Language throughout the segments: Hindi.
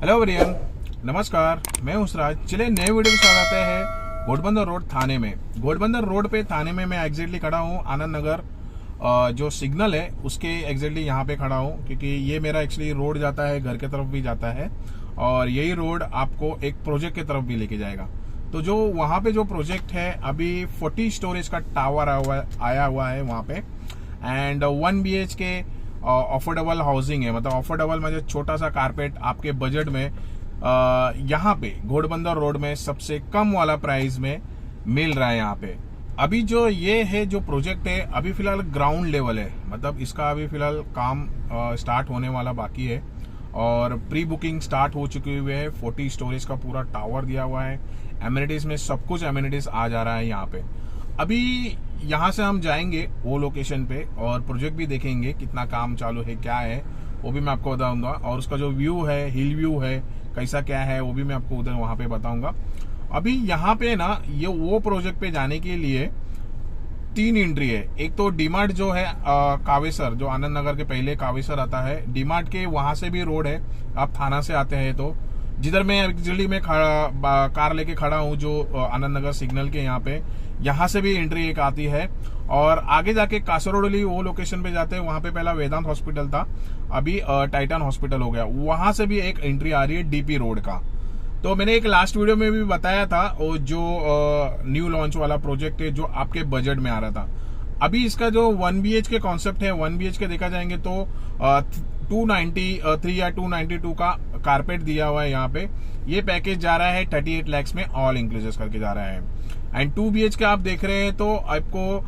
हेलो एवरीवन, नमस्कार। मैं हूं उसराज। चलिए नए वीडियो के साथ आते हैं घोड़बंदर रोड थाने में। घोड़बंदर रोड पे थाने में मैं एग्जैक्टली खड़ा हूं। आनंद नगर जो सिग्नल है उसके एग्जैक्टली यहाँ पे खड़ा हूं, क्योंकि ये मेरा एक्चुअली रोड जाता है, घर की तरफ भी जाता है और यही रोड आपको एक प्रोजेक्ट की तरफ भी लेके जाएगा। तो जो वहाँ पे जो प्रोजेक्ट है अभी 40 स्टोरेज का टावर आया हुआ है वहाँ पे, एंड 1 BHK अफोर्डेबल हाउसिंग है। मतलब अफोर्डेबल मतलब छोटा सा कारपेट आपके बजट में यहाँ पे घोड़बंदर रोड में सबसे कम वाला प्राइस में मिल रहा है यहाँ पे। अभी जो ये है जो प्रोजेक्ट है अभी फिलहाल ग्राउंड लेवल है, मतलब इसका अभी फिलहाल काम स्टार्ट होने वाला बाकी है और प्री बुकिंग स्टार्ट हो चुकी हुई है। 40 स्टोरेज का पूरा टावर दिया हुआ है। एमिनिटीज में सब कुछ एमिनिटीज आ जा रहा है यहाँ पे। अभी यहाँ से हम जाएंगे वो लोकेशन पे और प्रोजेक्ट भी देखेंगे कितना काम चालू है, क्या है वो भी मैं आपको बताऊंगा। और उसका जो व्यू है, हिल व्यू है, कैसा क्या है वो भी मैं आपको उधर वहां पे बताऊंगा। अभी यहाँ पे ना ये वो प्रोजेक्ट पे जाने के लिए 3 एंट्री है। एक तो डीमार्ट जो है कावेसर, जो आनंद नगर के पहले कावेसर आता है, डीमार्ट के वहां से भी रोड है। आप थाना से आते हैं तो जिधर मैं एक्चुअली में कार लेके खड़ा हूँ जो आनंद नगर सिग्नल के यहाँ से भी एंट्री एक आती है। और आगे जाके कासरोडली वो लोकेशन पे जाते हैं, वहां पे पहला वेदांत हॉस्पिटल था, अभी टाइटन हॉस्पिटल हो गया। वहां से भी एक एंट्री आ रही है डीपी रोड का। तो मैंने एक लास्ट वीडियो में भी बताया था वो जो न्यू लॉन्च वाला प्रोजेक्ट है जो आपके बजट में आ रहा था। अभी इसका जो 1 BHK कॉन्सेप्ट है, 1 BHK देखा जाएंगे तो 293 या 292 का कारपेट दिया हुआ है यहाँ पे। ये पैकेज जा रहा है 38 lakhs में, ऑल इंक्लूसिव करके जा रहा है। एंड 2 BHK आप देख रहे हैं तो आपको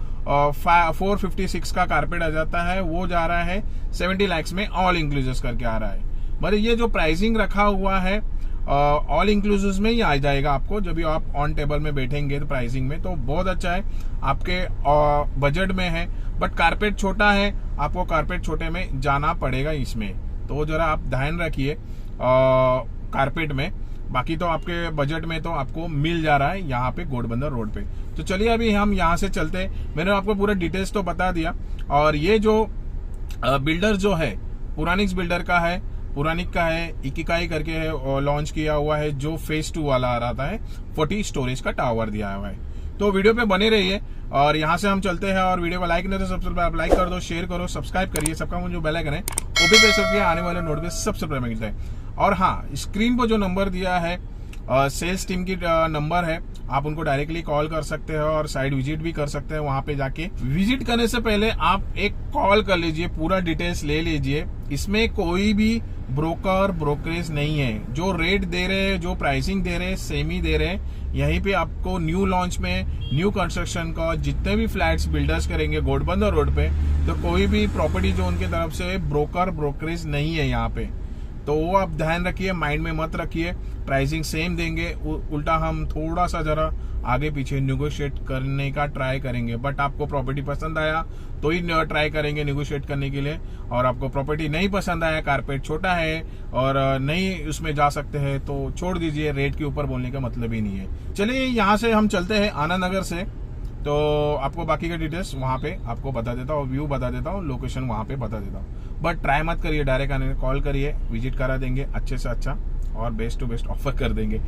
456 का कारपेट आ जाता है, वो जा रहा है 70 lakhs में, ऑल इंक्लूसिव करके आ रहा है। मतलब ये जो प्राइसिंग रखा हुआ है ऑल इंक्लूसिव में ही आ जाएगा आपको। जब भी आप ऑन टेबल में बैठेंगे तो प्राइसिंग में तो बहुत अच्छा है, आपके बजट में है। बट कारपेट छोटा है, आपको कारपेट छोटे में जाना पड़ेगा इसमें, तो जरा आप ध्यान रखिए कारपेट में। बाकी तो आपके बजट में तो आपको मिल जा रहा है यहाँ पे घोड़बंदर रोड पे। तो चलिए अभी हम यहाँ से चलते हैं। मैंने आपको पूरा डिटेल्स तो बता दिया। और ये जो बिल्डर जो है पुरानिक्स बिल्डर का है, पुरानिक का है, इकिकाई करके है, लॉन्च किया हुआ है, जो फेज 2 वाला आ रहा है। 40 स्टोरेज का टावर दिया हुआ है। तो वीडियो पे बने रहिए और यहाँ से हम चलते हैं। और वीडियो को लाइक नहीं तो सबसे पहले आप लाइक कर दो, शेयर करो, सब्सक्राइब करिए। सबका मुझे जो बेल आइकन है वो भी प्रेस करिए, आने वाले नोट पे सबसे पहले मिलता है। और हाँ, स्क्रीन पर जो नंबर दिया है सेल्स टीम की नंबर है, आप उनको डायरेक्टली कॉल कर सकते हो और साइट विजिट भी कर सकते हैं। वहां पे जाके विजिट करने से पहले आप एक कॉल कर लीजिए, पूरा डिटेल्स ले लीजिए। इसमें कोई भी ब्रोकरेज नहीं है। जो रेट दे रहे हैं, जो प्राइसिंग दे रहे हैं, सेम ही दे रहे हैं। यहीं पे आपको न्यू लॉन्च में, न्यू कंस्ट्रक्शन का जितने भी फ्लैट्स बिल्डर्स करेंगे घोड़बंदर रोड पे, तो कोई भी प्रॉपर्टी जो उनकी तरफ से ब्रोकरेज नहीं है यहाँ पे। तो वो आप ध्यान रखिए, माइंड में मत रखिए। प्राइसिंग सेम देंगे, उल्टा हम थोड़ा सा जरा आगे पीछे निगोशिएट करने का ट्राई करेंगे। बट आपको प्रॉपर्टी पसंद आया तो ही ट्राई करेंगे निगोशिएट करने के लिए। और आपको प्रॉपर्टी नहीं पसंद आया, कारपेट छोटा है और नहीं उसमें जा सकते हैं तो छोड़ दीजिए। रेट के ऊपर बोलने का मतलब ही नहीं है। चलिए यहाँ से हम चलते हैं आनंद नगर से, तो आपको बाकी का डिटेल्स वहां पे आपको बता देता हूँ, व्यू बता देता हूँ, लोकेशन वहां पे बता देता हूँ। बट ट्राई मत करिए डायरेक्ट आने का, कॉल करिए, विजिट करा देंगे अच्छे से अच्छा और बेस्ट टू बेस्ट ऑफर कर देंगे।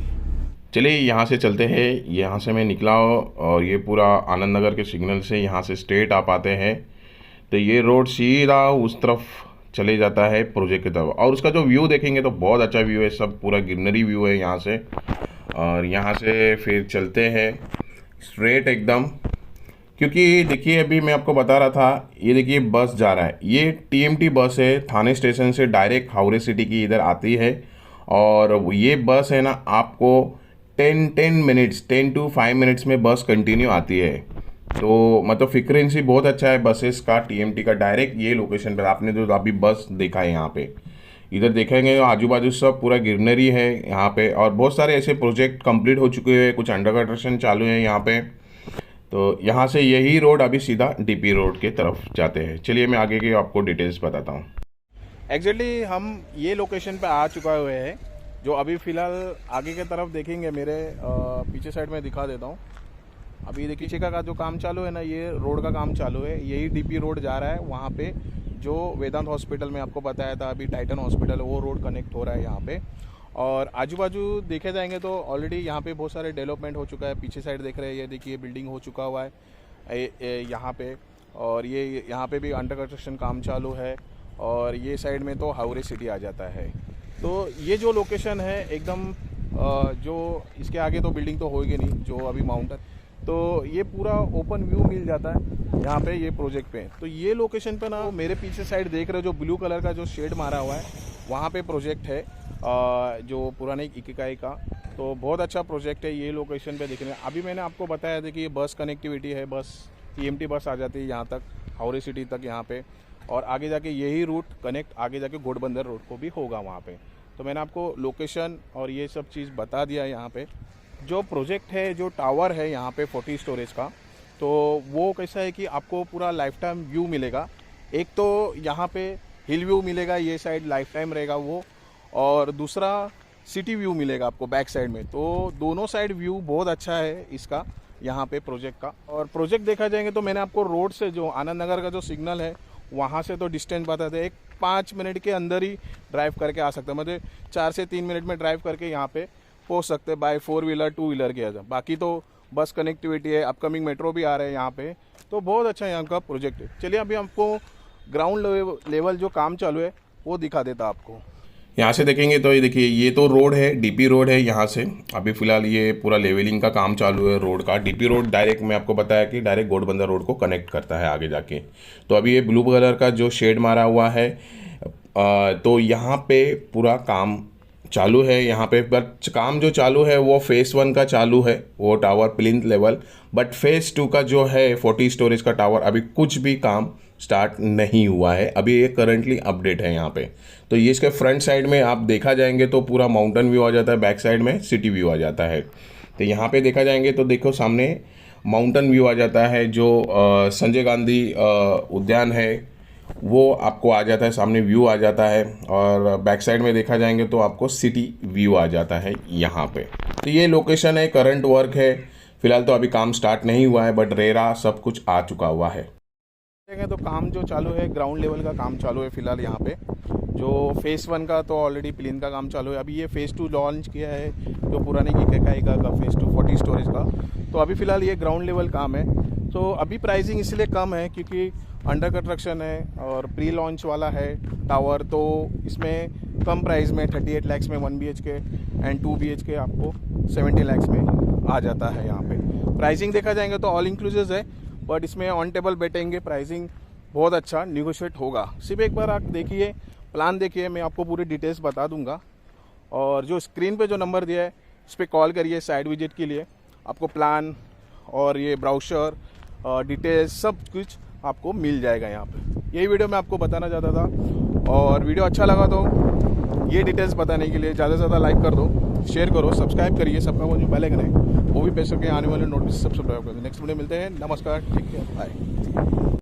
चलिए यहाँ से चलते हैं। यहाँ से मैं निकला और ये पूरा आनंद नगर के सिग्नल से यहाँ से स्ट्रेट आप आते हैं तो ये रोड सीधा उस तरफ चले जाता है प्रोजेक्ट की तरफ। और उसका जो व्यू देखेंगे तो बहुत अच्छा व्यू है, सब पूरा ग्रीनरी व्यू है यहाँ से। और यहाँ से फिर चलते हैं स्ट्रेट एकदम, क्योंकि देखिए अभी मैं आपको बता रहा था, ये देखिए बस जा रहा है, ये TMT बस है, थाने स्टेशन से डायरेक्ट हावड़े सिटी की इधर आती है। और ये बस है ना आपको 10 to 5 मिनट्स में बस कंटिन्यू आती है। तो मतलब फ्रीक्वेंसी बहुत अच्छा है बसेस का, TMT का। डायरेक्ट ये लोकेशन पर आपने जो अभी बस देखा है यहाँ पे, इधर देखेंगे आजू बाजू सब पूरा ग्रीनरी है यहाँ पे। और बहुत सारे ऐसे प्रोजेक्ट कंप्लीट हो चुके हैं, कुछ अंडर कंस्ट्रक्शन चालू है यहाँ पे। तो यहाँ से यही रोड अभी सीधा DP रोड के तरफ जाते हैं। चलिए मैं आगे की आपको डिटेल्स बताता हूँ। एग्जैक्टली हम ये लोकेशन पे आ चुका हुए हैं, जो अभी फिलहाल आगे की तरफ देखेंगे। मेरे पीछे साइड में दिखा देता हूँ। अभी देखिए पीछे का जो काम चालू है ना, ये रोड का काम चालू है, यही DP रोड जा रहा है। वहाँ पे जो वेदांत हॉस्पिटल में आपको बताया था अभी टाइटन हॉस्पिटल, वो रोड कनेक्ट हो रहा है यहाँ पे। और आजू बाजू देखे जाएंगे तो ऑलरेडी यहाँ पे बहुत सारे डेवलपमेंट हो चुका है। पीछे साइड देख रहे हैं, ये देखिए बिल्डिंग हो चुका हुआ है यहाँ पे, और ये यहाँ पे भी अंडर कंस्ट्रक्शन काम चालू है। और ये साइड में तो हावड़े सिटी आ जाता है। तो ये जो लोकेशन है एकदम जो इसके आगे तो बिल्डिंग तो होगी नहीं, जो अभी माउंटेन, तो ये पूरा ओपन व्यू मिल जाता है यहाँ पे ये प्रोजेक्ट पे। तो ये लोकेशन पे ना मेरे पीछे साइड देख रहे हो, जो ब्लू कलर का जो शेड मारा हुआ है, वहाँ पे प्रोजेक्ट है जो पुराने इकिगाई का। तो बहुत अच्छा प्रोजेक्ट है ये लोकेशन पे देखने। अभी मैंने आपको बताया था कि ये बस कनेक्टिविटी है, बस TMT बस आ जाती है यहाँ तक, हावड़े सिटी तक यहाँ पे, और आगे जाके यही रूट कनेक्ट आगे जाके घोड़बंदर रोड को भी होगा वहाँ पे। तो मैंने आपको लोकेशन और ये सब चीज़ बता दिया है। यहाँ पे जो प्रोजेक्ट है, जो टावर है यहाँ पे 40 स्टोरेज का, तो वो कैसा है कि आपको पूरा लाइफ टाइम व्यू मिलेगा। एक तो यहाँ पे हिल व्यू मिलेगा, ये साइड लाइफ टाइम रहेगा वो, और दूसरा सिटी व्यू मिलेगा आपको बैक साइड में। तो दोनों साइड व्यू बहुत अच्छा है इसका यहाँ पे प्रोजेक्ट का। और प्रोजेक्ट देखा जाएंगे तो मैंने आपको रोड से जो आनंद नगर का जो सिग्नल है वहाँ से तो डिस्टेंस बता दें, एक 5 मिनट के अंदर ही ड्राइव करके आ सकते हैं, मतलब 4 से 3 मिनट में ड्राइव करके यहाँ पे पहुँच सकते हैं बाय 4 व्हीलर 2 व्हीलर के। बाकी तो बस कनेक्टिविटी है, अपकमिंग मेट्रो भी आ रहे हैं यहाँ पे। तो बहुत अच्छा यहाँ का प्रोजेक्ट है। चलिए अभी आपको ग्राउंड लेवल जो काम चालू है वो दिखा देता आपको। यहाँ से देखेंगे तो ये देखिए, ये तो रोड है, DP रोड है। यहाँ से अभी फ़िलहाल ये पूरा लेवलिंग का काम चालू है रोड का। DP रोड डायरेक्ट मैं आपको बताया कि डायरेक्ट घोड़बंदर रोड को कनेक्ट करता है आगे जाके। तो अभी ये ब्लू कलर का जो शेड मारा हुआ है, तो यहाँ पे पूरा काम चालू है यहाँ पे। बट काम जो चालू है वो फेज़ 1 का चालू है, वो tower plinth level. But phase 2 का जो है 40 स्टोरेज का टावर, अभी कुछ भी काम स्टार्ट नहीं हुआ है। अभी ये करंटली अपडेट है यहाँ पे। तो ये इसके फ्रंट साइड में आप देखा जाएंगे तो पूरा माउंटेन व्यू आ जाता है, बैक साइड में सिटी व्यू आ जाता है। तो यहाँ पे देखा जाएंगे तो देखो सामने माउंटेन व्यू आ जाता है, जो संजय गांधी उद्यान है वो आपको आ जाता है, सामने व्यू आ जाता है। और बैक साइड में देखा जाएंगे तो आपको सिटी व्यू आ जाता है यहाँ पे। तो ये लोकेशन है, करंट वर्क है फिलहाल। तो अभी काम स्टार्ट नहीं हुआ है, बट रेरा सब कुछ आ चुका हुआ है। तो काम जो चालू है ग्राउंड लेवल का काम चालू है फिलहाल यहाँ पे। जो फेज़ 1 का तो ऑलरेडी प्लेन का काम चालू है। अभी ये फेज़ 2 लॉन्च किया है, जो पुराने इकिगाई का फेज़ 2 40 स्टोरेज का। तो अभी फ़िलहाल ये ग्राउंड लेवल काम है। तो अभी प्राइसिंग इसलिए कम है क्योंकि अंडर कंस्ट्रक्शन है और प्री लॉन्च वाला है टावर। तो इसमें कम प्राइस में 38 लाख में 1 BHK एंड 2 BHK आपको 70 लाख में आ जाता है। यहाँ पे प्राइसिंग देखा जाएंगे तो ऑल इंक्लूसिव है, बट इसमें ऑन टेबल बैठेंगे, प्राइसिंग बहुत अच्छा निगोशिएट होगा। सिर्फ एक बार आप देखिए, प्लान देखिए, मैं आपको पूरी डिटेल्स बता दूंगा। और जो स्क्रीन पे जो नंबर दिया है उस पर कॉल करिए साइड विजिट के लिए। आपको प्लान और ये ब्राउचर डिटेल्स सब कुछ आपको मिल जाएगा यहाँ पे। यही वीडियो मैं आपको बताना चाहता था। और वीडियो अच्छा लगा तो ये डिटेल्स बताने के लिए ज़्यादा से ज़्यादा लाइक कर दो, शेयर करो, सब्सक्राइब करिए। सबका वो जो बेल आइकन है वो भी प्रेस करके आने वाले नोटिफिकेशन सब्सक्राइब कर दो। नेक्स्ट वीडियो मिलते हैं। नमस्कार, ठीक है, बाय।